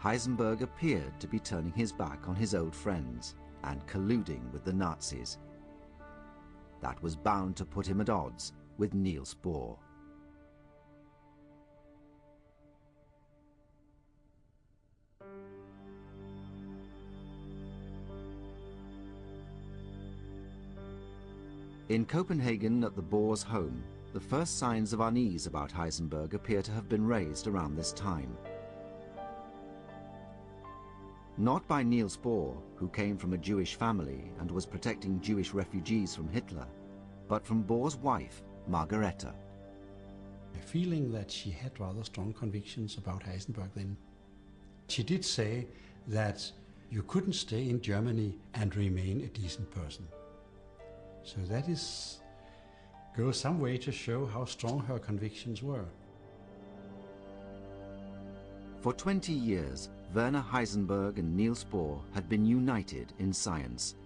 Heisenberg appeared to be turning his back on his old friends and colluding with the Nazis. That was bound to put him at odds with Niels Bohr. In Copenhagen at the Bohr's home, the first signs of unease about Heisenberg appear to have been raised around this time. Not by Niels Bohr, who came from a Jewish family and was protecting Jewish refugees from Hitler, but from Bohr's wife, Margrethe. A feeling that she had rather strong convictions about Heisenberg then. She did say that you couldn't stay in Germany and remain a decent person. So that goes some way to show how strong her convictions were. For 20 years, Werner Heisenberg and Niels Bohr had been united in science.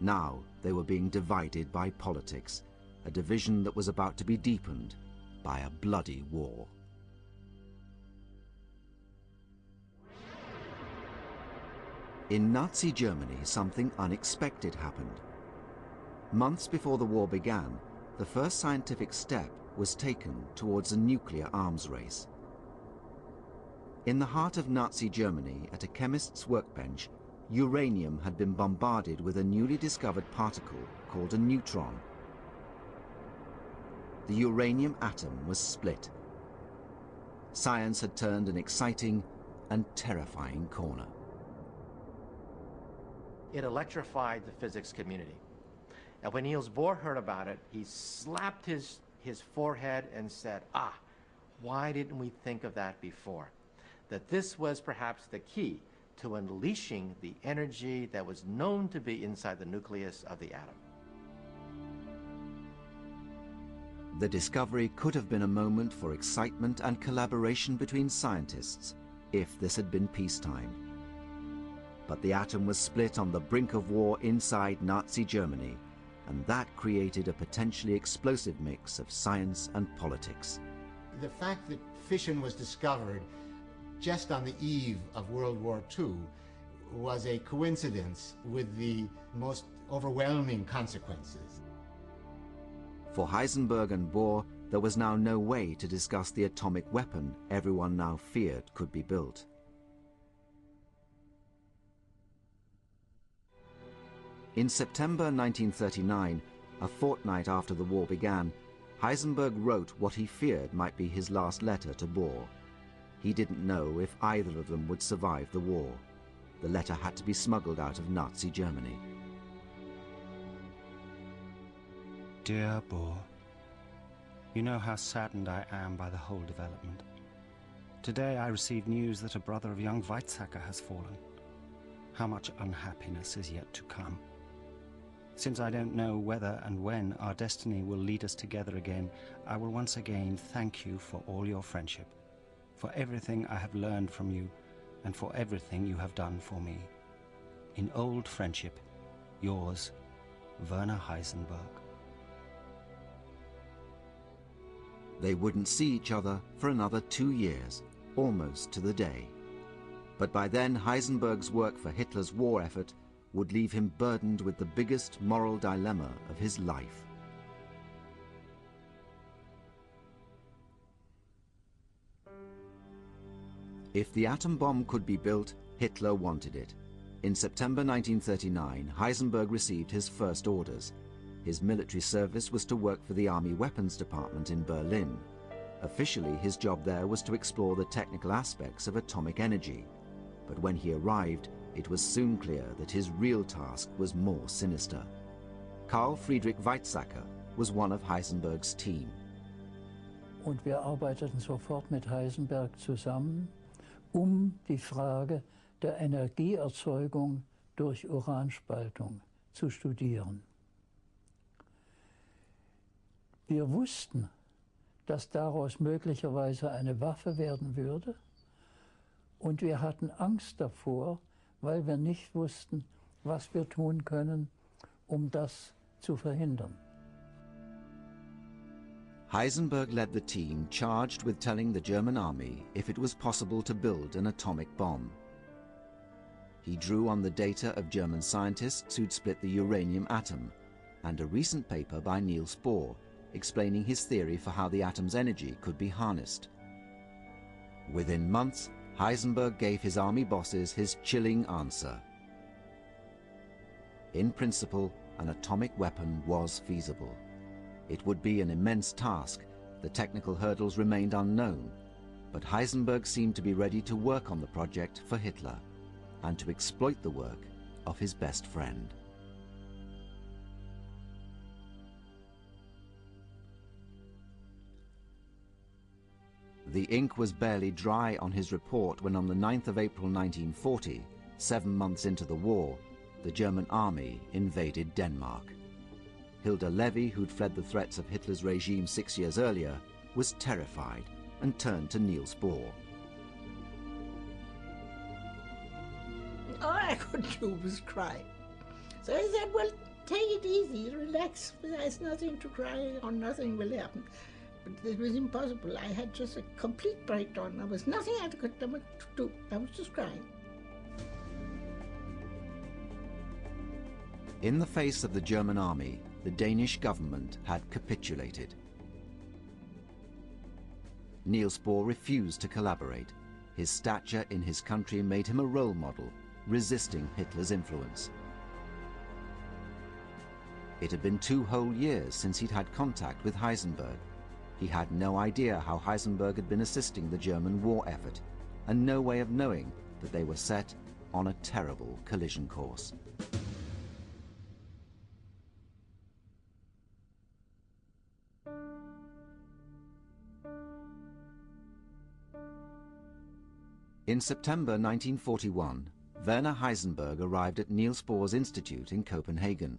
Now they were being divided by politics, a division that was about to be deepened by a bloody war. In Nazi Germany, something unexpected happened. Months before the war began, the first scientific step was taken towards a nuclear arms race. In the heart of Nazi Germany, at a chemist's workbench, uranium had been bombarded with a newly discovered particle called a neutron. The uranium atom was split. Science had turned an exciting and terrifying corner. It electrified the physics community. And when Niels Bohr heard about it, he slapped his forehead and said, why didn't we think of that before? That this was perhaps the key to unleashing the energy that was known to be inside the nucleus of the atom. The discovery could have been a moment for excitement and collaboration between scientists, if this had been peacetime. But the atom was split on the brink of war inside Nazi Germany, and that created a potentially explosive mix of science and politics. The fact that fission was discovered just on the eve of World War II was a coincidence with the most overwhelming consequences. For Heisenberg and Bohr, there was now no way to discuss the atomic weapon everyone now feared could be built. In September 1939, a fortnight after the war began, Heisenberg wrote what he feared might be his last letter to Bohr. He didn't know if either of them would survive the war. The letter had to be smuggled out of Nazi Germany. Dear Bohr, you know how saddened I am by the whole development. Today I received news that a brother of young Weizsäcker has fallen. How much unhappiness is yet to come. Since I don't know whether and when our destiny will lead us together again, I will once again thank you for all your friendship, for everything I have learned from you, and for everything you have done for me. In old friendship, yours, Werner Heisenberg. They wouldn't see each other for another 2 years, almost to the day. But by then, Heisenberg's work for Hitler's war effort would leave him burdened with the biggest moral dilemma of his life. If the atom bomb could be built, Hitler wanted it. In September 1939, Heisenberg received his first orders. His military service was to work for the Army Weapons Department in Berlin. Officially, his job there was to explore the technical aspects of atomic energy. But when he arrived, it was soon clear that his real task was more sinister. Carl Friedrich Weizsäcker was one of Heisenberg's team. Und wir arbeiteten sofort mit Heisenberg zusammen, die Frage der Energieerzeugung durch Uranspaltung zu studieren. Wir wussten, dass daraus möglicherweise eine Waffe werden würde, und wir hatten Angst davor, weil wir nicht wussten, was wir tun können, das zu verhindern. Heisenberg led the team charged with telling the German army if it was possible to build an atomic bomb. He drew on the data of German scientists who'd split the uranium atom, and a recent paper by Niels Bohr explaining his theory for how the atom's energy could be harnessed. Within months, Heisenberg gave his army bosses his chilling answer. In principle, an atomic weapon was feasible. It would be an immense task. The technical hurdles remained unknown, but Heisenberg seemed to be ready to work on the project for Hitler and to exploit the work of his best friend. The ink was barely dry on his report when on the 9th of April 1940, 7 months into the war, the German army invaded Denmark. Hilda Levy, who'd fled the threats of Hitler's regime 6 years earlier, was terrified and turned to Niels Bohr. All I could do was cry. So I said, well, take it easy, relax, there's nothing to cry or nothing will happen. But it was impossible. I had just a complete breakdown. There was nothing I could do. I was just crying. In the face of the German army, the Danish government had capitulated. Niels Bohr refused to collaborate. His stature in his country made him a role model, resisting Hitler's influence. It had been 2 whole years since he'd had contact with Heisenberg. He had no idea how Heisenberg had been assisting the German war effort, and no way of knowing that they were set on a terrible collision course. In September 1941, Werner Heisenberg arrived at Niels Bohr's Institute in Copenhagen.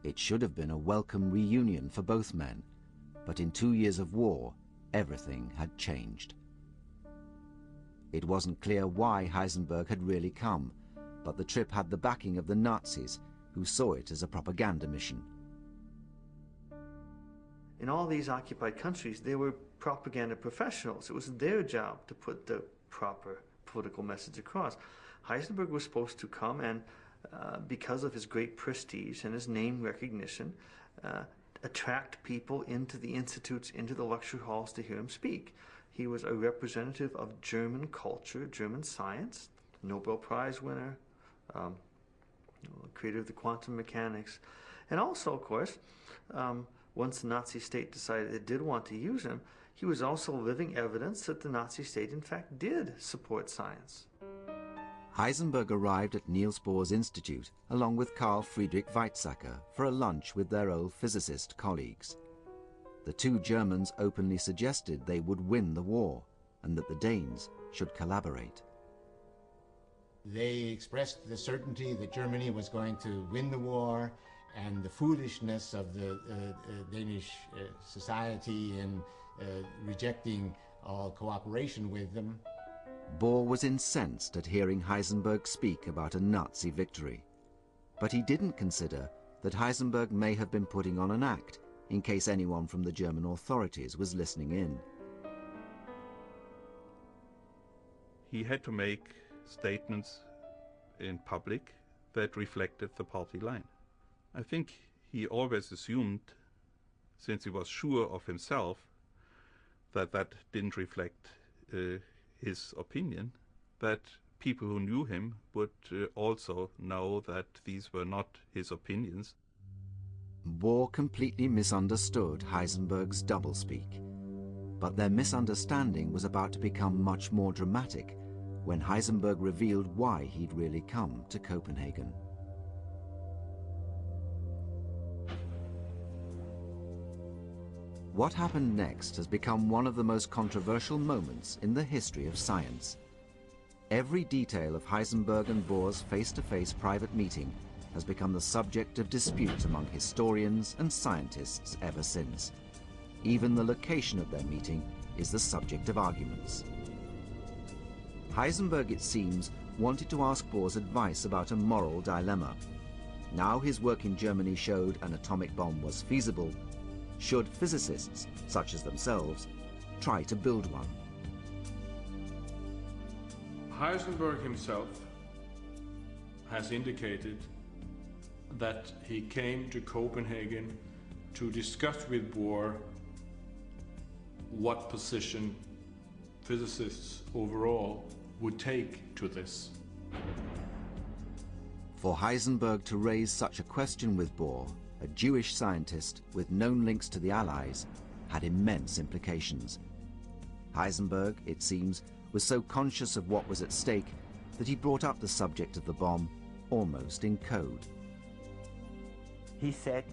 It should have been a welcome reunion for both men, but in 2 years of war, everything had changed. It wasn't clear why Heisenberg had really come, but the trip had the backing of the Nazis, who saw it as a propaganda mission. In all these occupied countries, they were propaganda professionals. It was their job to put the proper political message across. Heisenberg was supposed to come and, because of his great prestige and his name recognition, attract people into the institutes, into the lecture halls to hear him speak. He was a representative of German culture, German science, Nobel Prize winner, creator of the quantum mechanics, and also, of course, once the Nazi state decided it did want to use him, he was also living evidence that the Nazi state, in fact, did support science. Heisenberg arrived at Niels Bohr's Institute along with Carl Friedrich Weizsäcker for a lunch with their old physicist colleagues. The 2 Germans openly suggested they would win the war and that the Danes should collaborate. They expressed the certainty that Germany was going to win the war and the foolishness of the Danish society in rejecting all cooperation with them. Bohr was incensed at hearing Heisenberg speak about a Nazi victory. But he didn't consider that Heisenberg may have been putting on an act in case anyone from the German authorities was listening in. He had to make statements in public that reflected the party line. I think he always assumed, since he was sure of himself, that that didn't reflect his opinion, that people who knew him would also know that these were not his opinions. Bohr completely misunderstood Heisenberg's doublespeak, but their misunderstanding was about to become much more dramatic when Heisenberg revealed why he'd really come to Copenhagen. What happened next has become one of the most controversial moments in the history of science. Every detail of Heisenberg and Bohr's face-to-face private meeting has become the subject of dispute among historians and scientists ever since. Even the location of their meeting is the subject of arguments. Heisenberg, it seems, wanted to ask Bohr's advice about a moral dilemma. Now his work in Germany showed an atomic bomb was feasible. Should physicists, such as themselves, try to build one? Heisenberg himself has indicated that he came to Copenhagen to discuss with Bohr what position physicists overall would take to this. For Heisenberg to raise such a question with Bohr, a Jewish scientist with known links to the Allies, had immense implications. Heisenberg, it seems, was so conscious of what was at stake that he brought up the subject of the bomb almost in code. He said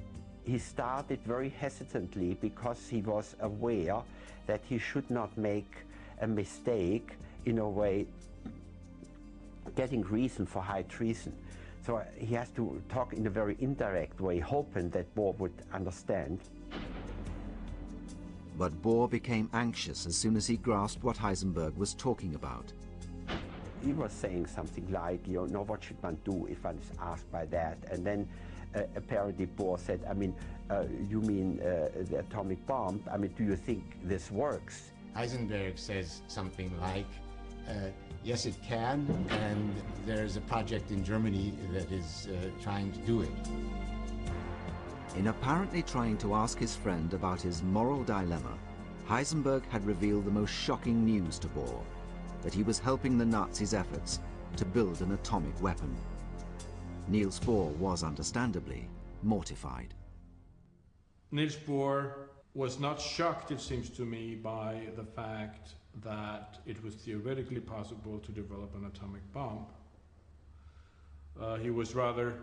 he started very hesitantly because he was aware that he should not make a mistake, in a way, getting reason for high treason. So he has to talk in a very indirect way, hoping that Bohr would understand. But Bohr became anxious as soon as he grasped what Heisenberg was talking about. He was saying something like, you know, what should one do if one is asked by that? And then apparently Bohr said, I mean, you mean the atomic bomb? I mean, do you think this works? Heisenberg says something like, yes, it can, and there's a project in Germany that is trying to do it. In apparently trying to ask his friend about his moral dilemma, Heisenberg had revealed the most shocking news to Bohr, that he was helping the Nazis' efforts to build an atomic weapon. Niels Bohr was understandably mortified. Niels Bohr was not shocked, it seems to me, by the fact that it was theoretically possible to develop an atomic bomb. He was rather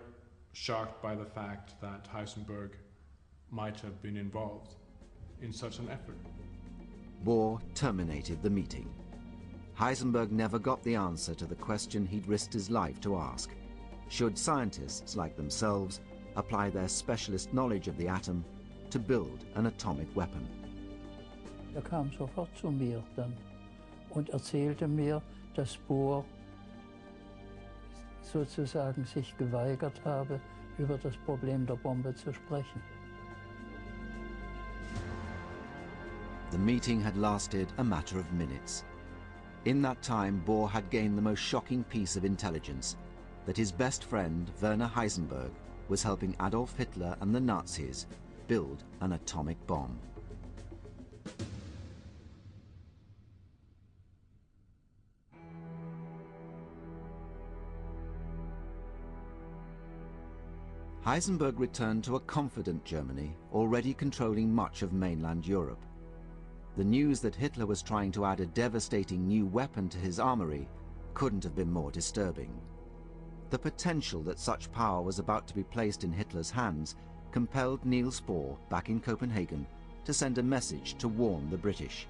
shocked by the fact that Heisenberg might have been involved in such an effort. Bohr terminated the meeting. Heisenberg never got the answer to the question he'd risked his life to ask. Should scientists like themselves apply their specialist knowledge of the atom to build an atomic weapon? Kam sofort zu mir dann und erzählte mir, dass Bohr sozusagen sich geweigert habe, über das Problem der Bombe zu sprechen. The meeting had lasted a matter of minutes. In that time, Bohr had gained the most shocking piece of intelligence, that his best friend, Werner Heisenberg, was helping Adolf Hitler and the Nazis build an atomic bomb. Heisenberg returned to a confident Germany, already controlling much of mainland Europe. The news that Hitler was trying to add a devastating new weapon to his armory couldn't have been more disturbing. The potential that such power was about to be placed in Hitler's hands compelled Niels Bohr, back in Copenhagen, to send a message to warn the British.